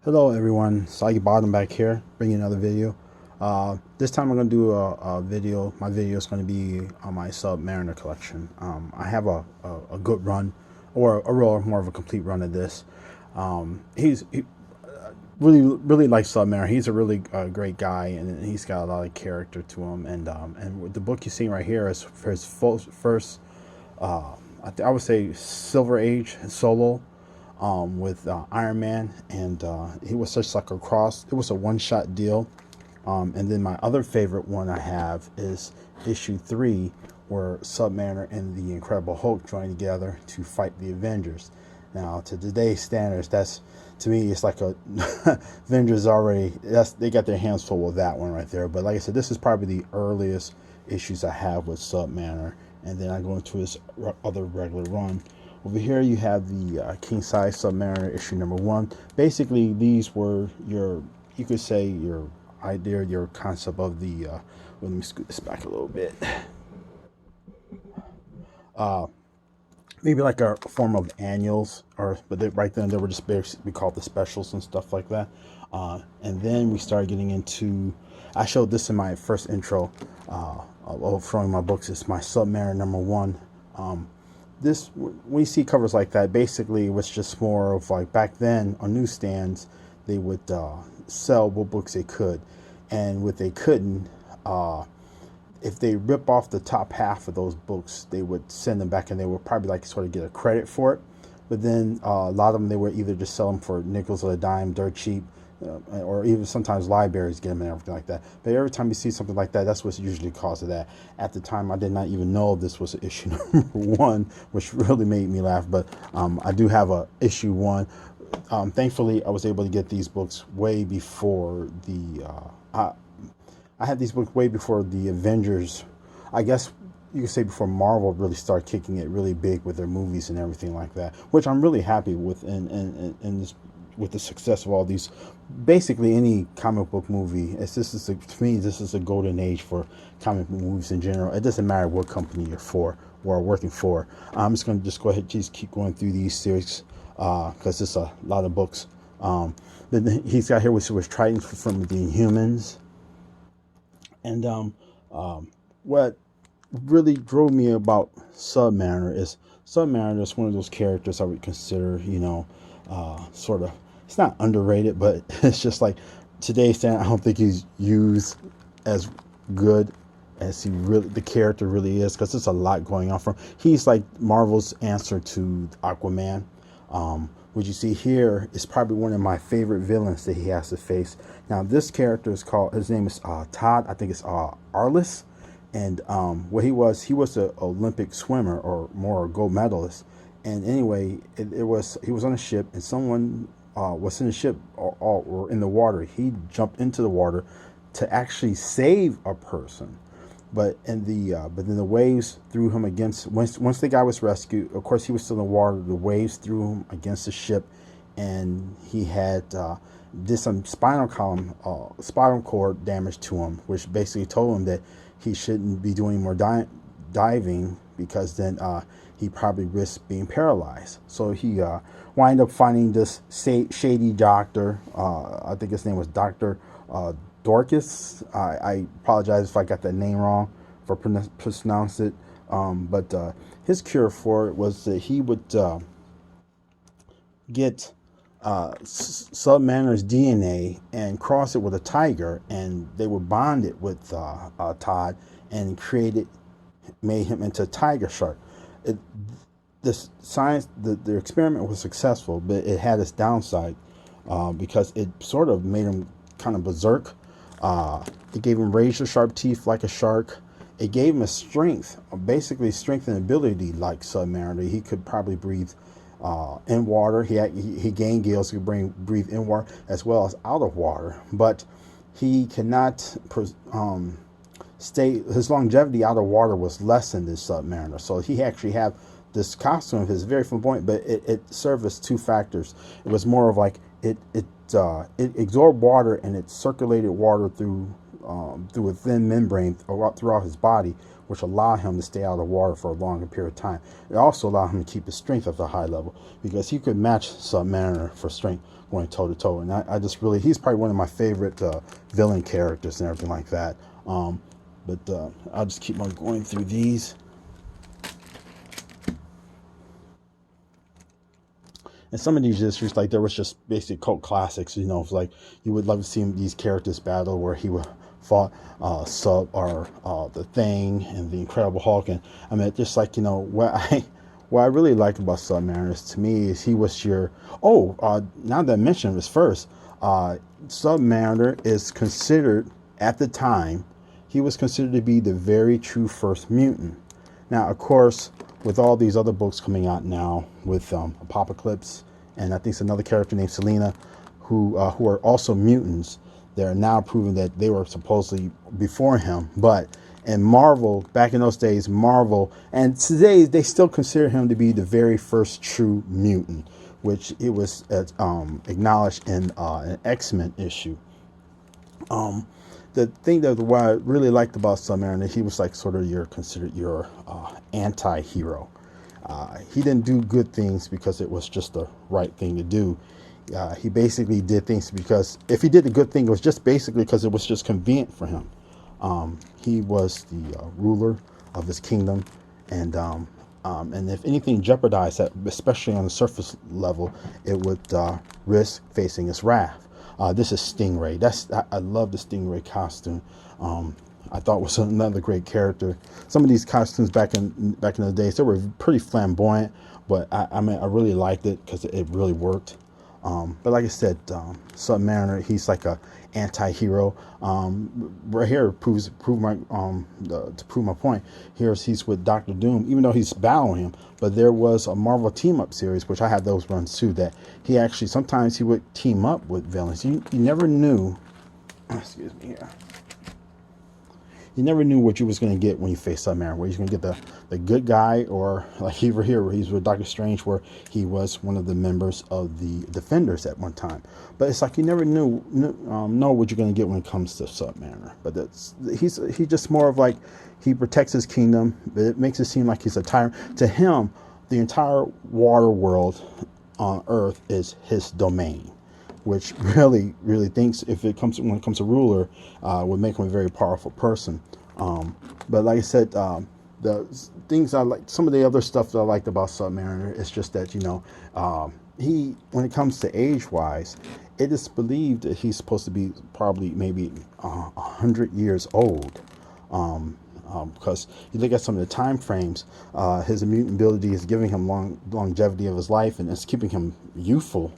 Hello everyone, Soggy Bottom back here, bringing another video. This time I'm going to do a video. My video is going to be on my Submariner collection. I have a good run, or a real more of a complete run of this. He really likes Submariner. He's a really great guy, and he's got a lot of character to him. And the book you're seeing right here is for his first, I would say, Silver Age solo with Iron Man, and he was such like a cross. It was a one-shot deal. And then my other favorite one I have is issue 3, where Submariner and the Incredible Hulk join together to fight the Avengers. Now, to today's standards, that's to me, it's like a Avengers already. They got their hands full with that one right there. But like I said, this is probably the earliest issues I have with Submariner, and then I go into his other regular run. Over here you have the King Size Submariner issue number 1. Basically, these were you could say your idea, your concept of the. Well, let me scoot this back a little bit. Maybe like a form of annuals, but right then they were just basically called the specials and stuff like that. And then we started getting into. I showed this in my first intro of showing my books. It's my Submariner number 1. This, when you see covers like that, basically it was just more of like back then on newsstands they would sell what books they could, and what they couldn't, if they rip off the top half of those books, they would send them back, and they would probably like sort of get a credit for it. But then a lot of them, they would either just sell them for nickels or a dime, dirt cheap, or even sometimes libraries get them and everything like that. But every time you see something like that, that's what's usually the cause of that. At the time, I did not even know this was issue number 1, which really made me laugh. But I do have a issue 1. Thankfully, I was able to get these books way before I had these books way before the Avengers. I guess you could say before Marvel really started kicking it really big with their movies and everything like that, which I'm really happy with. And this, with the success of all these, basically any comic book movie, to me, this is a golden age for comic book movies in general. It doesn't matter what company you're for or working for. I'm just going to just go ahead, just keep going through these series because it's a lot of books. Then he's got here which was Triton from the Inhumans. And what really drove me about Submariner is Submariner is one of those characters I would consider, sort of, it's not underrated, but it's just like today's standard, I don't think he's used as good as the character really is, because there's a lot going on from. He's like Marvel's answer to Aquaman. What you see here is probably one of my favorite villains that he has to face. Now, this character is called, his name is Todd. I think it's Arliss. And what he was an Olympic swimmer, or more a gold medalist. And anyway, he was on a ship, and someone was in the ship or in the water. He jumped into the water to actually save a person. But then the waves threw him against. Once the guy was rescued, of course he was still in the water. The waves threw him against the ship, and he had did some spinal cord damage to him, which basically told him that he shouldn't be doing more diving, because then he probably risked being paralyzed. So he wind up finding this shady doctor. I think his name was Dr. Dorcas. I apologize if I got that name wrong for pronounce it. But his cure for it was that he would get Submariner's DNA and cross it with a tiger, and they would bond it with Todd and made him into a tiger shark. The experiment was successful, but it had its downside because it sort of made him kind of berserk. It gave him razor sharp teeth like a shark. It gave him a strength, basically strength and ability like Submariner. He could probably breathe in water. He gained gills, he could breathe in water as well as out of water. But he cannot stay. His longevity out of water was less than this Submariner. So he actually had this costume of his very flamboyant, but it served as two factors. It was more of like it absorbed water, and it circulated water through a thin membrane throughout his body, which allowed him to stay out of water for a longer period of time. It also allowed him to keep his strength at a high level, because he could match Submariner for strength. going toe to toe. And I just really, he's probably one of my favorite villain characters and everything like that. But I'll just keep on going through these. And some of these issues, like there was just basic cult classics, like you would love to see these characters battle where he would fought Sub or the Thing and the Incredible Hulk. And I mean, just like, what I really liked about Submariner to me is he was your, now that I mentioned this first, Submariner is considered, at the time, he was considered to be the very true first mutant. Now, of course, with all these other books coming out now, with Apocalypse, and I think it's another character named Selena, who are also mutants, they're now proving that they were supposedly before him. But in Marvel, back in those days, Marvel, and today they still consider him to be the very first true mutant, which it was acknowledged in an X-Men issue. The thing that what I really liked about Submariner, he was like sort of considered your anti-hero. He didn't do good things because it was just the right thing to do. He basically did things because if he did a good thing, it was just basically because it was just convenient for him. He was the ruler of his kingdom, and if anything jeopardized that, especially on the surface level, it would risk facing his wrath. This is Stingray. I love the Stingray costume. I thought was another great character. Some of these costumes back in the days, they were pretty flamboyant, but I mean I really liked it because it really worked. But like I said, Submariner, he's like a anti-hero. Right here to prove my point. He's with Doctor Doom, even though he's battling him. But there was a Marvel team up series, which I had those runs too, that he actually sometimes he would team up with villains. You never knew. Excuse me here. You never knew what you was going to get when you faced Submariner. Where he's going to get the good guy, or like over here where he's with Doctor Strange, where he was one of the members of the Defenders at one time. But it's like you never know what you're going to get when it comes to Submariner. But he's just more of like, he protects his kingdom, but it makes it seem like he's a tyrant. To him, the entire water world on Earth is his domain, which really, really thinks when it comes to ruler, would make him a very powerful person. But like I said, the things I like, some of the other stuff that I liked about Submariner is just that, he, when it comes to age-wise, it is believed that he's supposed to be probably maybe 100 years old. Because you look at some of the time frames, his mutant ability is giving him longevity of his life, and it's keeping him youthful,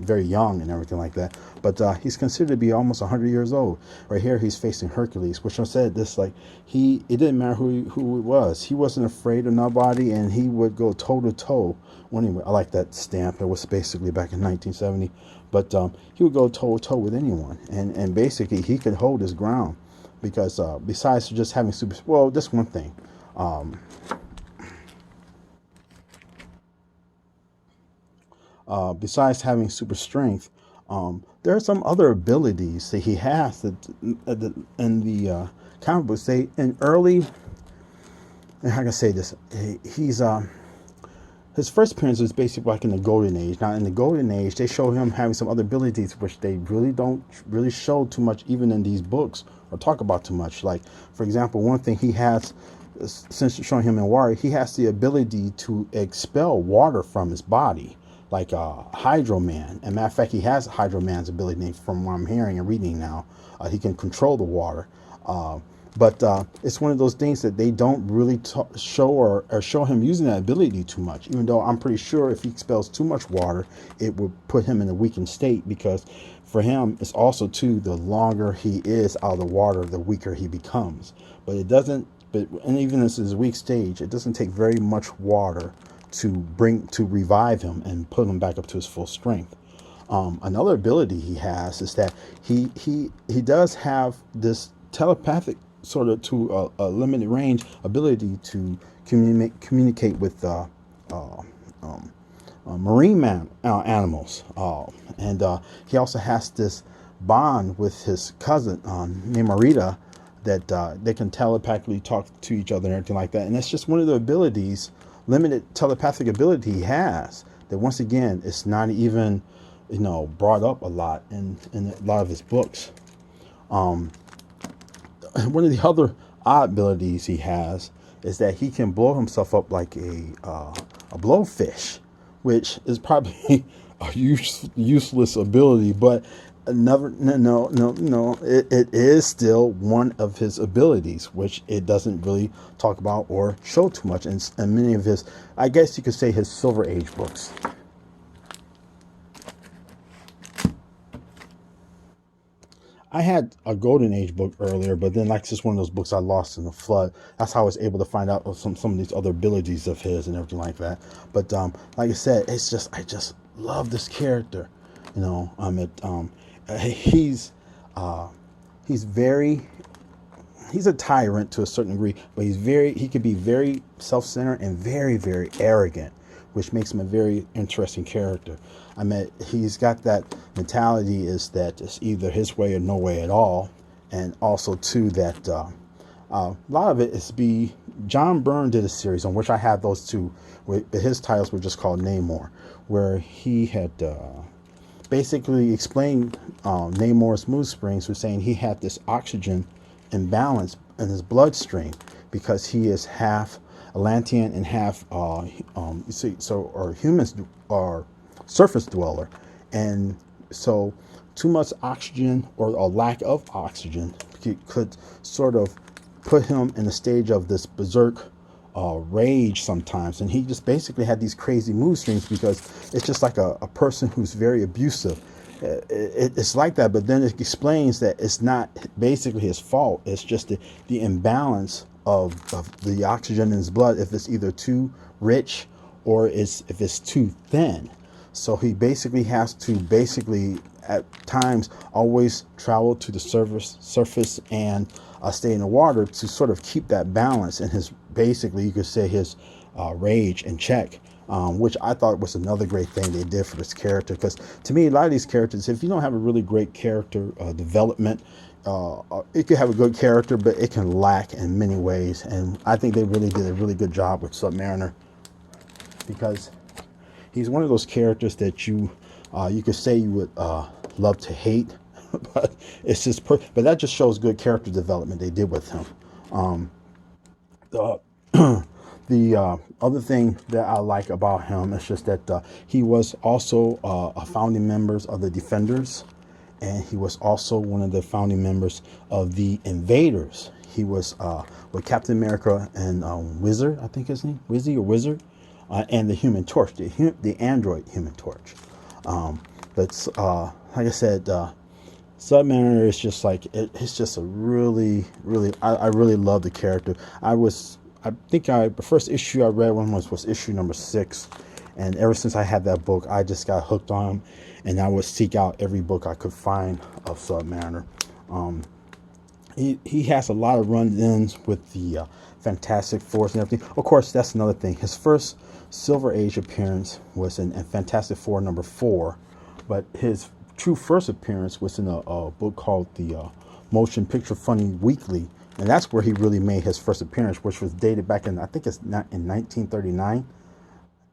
very young and everything like that. But he's considered to be almost 100 years old. Right here, he's facing Hercules, which I said this, like, it didn't matter who it was. He wasn't afraid of nobody, and he would go toe to toe. Well, anyway, I like that stamp. It was basically back in 1970, but he would go toe to toe with anyone, and basically he could hold his ground. Because besides just having this one thing. Besides having super strength, there are some other abilities that he has that in the comic books. How can I say this? He's his first appearance was basically like in the Golden Age. Now, in the Golden Age, they show him having some other abilities, which they really don't really show too much, even in these books, or talk about too much. Like, for example, one thing he has, since showing him in Warrior, he has the ability to expel water from his body, like Hydro Man. And matter of fact, he has Hydro Man's ability, from what I'm hearing and reading now. He can control the water. But it's one of those things that they don't really show or show him using that ability too much, even though I'm pretty sure if he expels too much water, it would put him in a weakened state, because for him, it's also, too, the longer he is out of the water, the weaker he becomes. But it doesn't, and even in his weak stage, it doesn't take very much water to revive him and put him back up to his full strength. Another ability he has is that he does have this telepathic, sort of to a limited range, ability to communicate with marine animals, and he also has this bond with his cousin named Marita, that they can telepathically talk to each other and everything like that. And that's just one of the abilities, limited telepathic ability he has, that once again, it's not even brought up a lot in a lot of his books. Um, One of the other odd abilities he has is that he can blow himself up like a blowfish, which is probably a useless ability, but never no it is still one of his abilities, which it doesn't really talk about or show too much in many of his, I guess you could say, his Silver Age books. I had a Golden Age book earlier, but then like just one of those books I lost in the flood. That's how I was able to find out of some of these other abilities of his and everything like that. But like I said, it's just I just love this character. He's uh, he's very he's a tyrant to a certain degree, but he can be very self-centered and very, very arrogant, which makes him a very interesting character. I mean, he's got that mentality is that it's either his way or no way at all, and also too that a lot of it is be John Byrne did a series on which I have those two. His titles were just called Namor, where he had basically explained Namor's mood springs, was saying he had this oxygen imbalance in his bloodstream because he is half Atlantean and half or humans are surface dweller, and so too much oxygen or a lack of oxygen could sort of put him in a stage of this berserk rage sometimes, and he just basically had these crazy mood swings because it's just like a person who's very abusive. It's like that, but then it explains that it's not basically his fault. It's just the imbalance of the oxygen in his blood, if it's either too rich or if it's too thin. So he basically has to at times always travel to the surface and stay in the water to sort of keep that balance in his, basically you could say, his rage in check. Which I thought was another great thing they did for this character, because to me a lot of these characters, if you don't have a really great character development, it could have a good character but it can lack in many ways, and I think they really did a really good job with Submariner, because he's one of those characters that you could say you would love to hate, but it's just but that just shows good character development they did with him. The the other thing that I like about him is just that he was also a founding members of the Defenders, and he was also one of the founding members of the Invaders. He was with Captain America and Wizard, I think his name, Wizard, and the Human Torch, the android Human Torch. But like I said, Submariner is just like it's just a really, really. I really love the character. I think the first issue I read one was issue number 6, and ever since I had that book, I just got hooked on him, and I would seek out every book I could find of Submariner. He has a lot of run-ins with the Fantastic Four and everything. Of course, that's another thing. His first Silver Age appearance was in Fantastic Four number 4, but his true first appearance was in a book called the Motion Picture Funny Weekly, and that's where he really made his first appearance, which was dated back in, I think it's not in 1939. I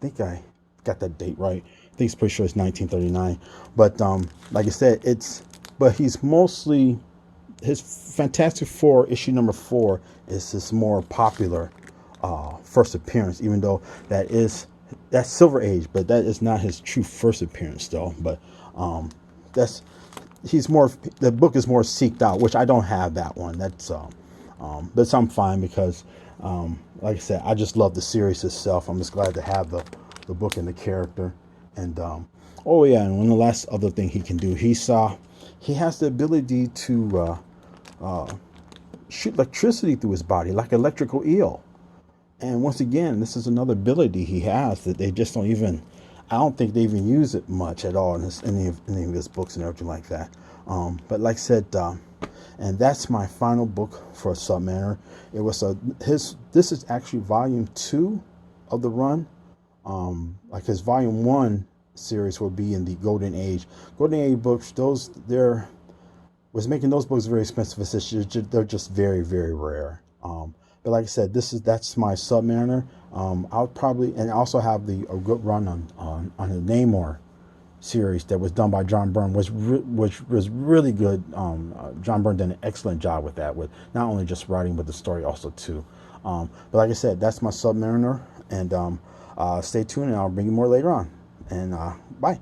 think I got that date right. I think it's pretty sure it's 1939. But like I said, but he's mostly, his Fantastic Four issue number 4 is his more popular first appearance, even though that's Silver Age, but that is not his true first appearance though. But the book is more seeked out, which I don't have that one. But I'm fine because like I said, I just love the series itself. I'm just glad to have the book and the character. And oh yeah, and one of the last other thing he can do, he has the ability to shoot electricity through his body like electrical eel. And once again, this is another ability he has that they just don't even, I don't think they even use it much at all in any of his books and everything like that. But like I said, and that's my final book for Submariner. It was this is actually volume 2 of the run. Like his volume 1 series will be in the Golden Age. Golden Age books, was making those books very expensive. They're just very, very rare. But like I said, that's my Submariner. I'll probably, and I also have a good run on the Namor series that was done by John Byrne which was really good. John Byrne did an excellent job with that, with not only just writing but the story also too. But like I said, that's my Submariner, and stay tuned, and I'll bring you more later on. And bye.